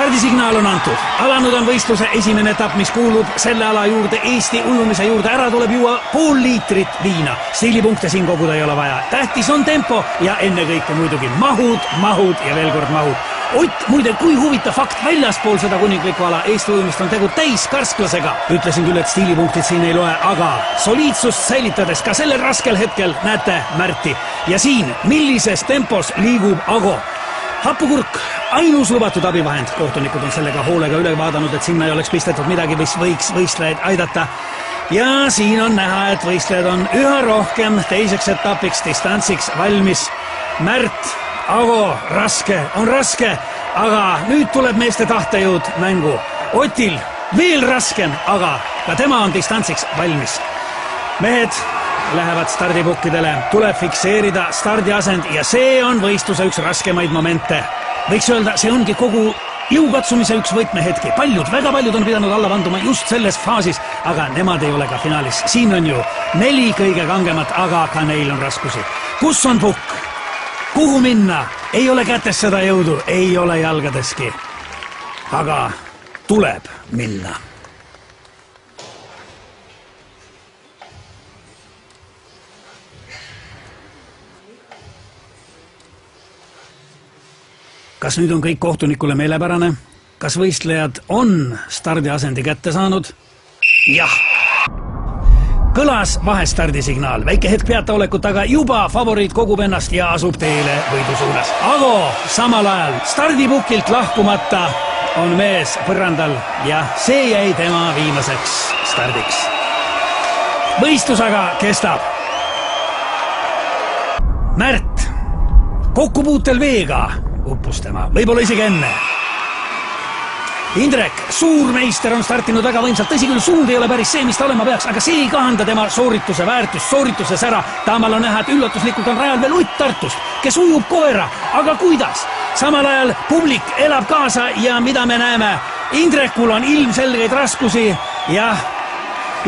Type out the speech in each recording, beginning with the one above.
Stardisignaal on antud. Alanud on võistluse esimene etapp, mis kuulub selle ala juurde, Eesti ujumise juurde. Ära tuleb juua pool liitrit viina. Stiilipunkte siin koguda ei ole vaja. Tähtis on tempo ja ennekõike muidugi mahud ja veel kord mahud. Ott, muide, kui huvitav fakt, väljaspool seda kuninglikku ala Eesti ujumist on tegu täiskarslasega. Ütlesin küll, et stiilipunktid siin ei loe, aga soliidsust säilitades ka sellel raskel hetkel näete Märti. Ja siin, millises tempos liigub Ago. Hapukurk, ainus lubatud abivahend. Kohtunikud on sellega hoolega üle vaadanud, et sinna ei oleks pistetud midagi, mis võiks võistlejaid aidata. Ja siin on näha, et võistlejad on üha rohkem teiseks etapiks distantsiks valmis. Märt, Ago, raske, aga nüüd tuleb meeste tahtejõud mängu. Otil veel raskem, aga ka tema on distantsiks valmis. Mehed lähevad stardipukkidele, tuleb fikseerida stardiasend ja see on võistluse üks raskemaid momente. Võiks öelda, see ongi kogu jõukatsumise üks võtmehetki. Väga paljud on pidanud alla vanduma just selles faasis, aga nemad ei ole ka finaalis. Siin on ju 4 kõige kangemat, aga ka neil on raskusi. Kus on pukk? Kuhu minna? Ei ole kätes seda jõudu, ei ole jalgadeski. Aga tuleb minna. Kas nüüd on kõik kohtunikule meelepärane? Kas võistlejad on stardiasendi kätte saanud? Jah! Kõlas vahestardisignaal. Väike hetk peataolekut, aga juba favoriit kogub ennast ja asub teele võidu suunas. Ago samal ajal stardipukilt lahkumata on mees põrandal ja see jäi tema viimaseks stardiks. Võistlus aga kestab. Märt, kokkupuutel veega uppus tema, võib-olla isegi enne. Indrek, suurmeister on startinud väga võimsalt, tõsi küll, suund ei ole päris see, mis ta olema peaks, aga see ei kahanda tema soorituse väärtust, soorituse sära. Taamal on näha, et üllatuslikult on rajal veel Ott Tartust, kes ujub koera, aga kuidas? Samal ajal publik elab kaasa ja mida me näeme? Indrekul on ilmselgeid raskusi ja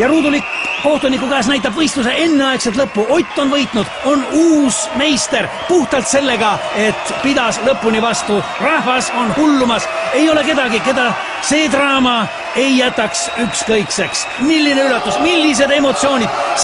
ruudulik kohtuniku käes näitab võistluse enneaegselt lõppu. Ott on võitnud, on uus meister puhtalt sellega, et pidas lõpuni vastu. Rahvas on hullumas, ei ole kedagi, keda see draama ei jätaks ükskõikseks. Milline üllatus, millised emotsioonid!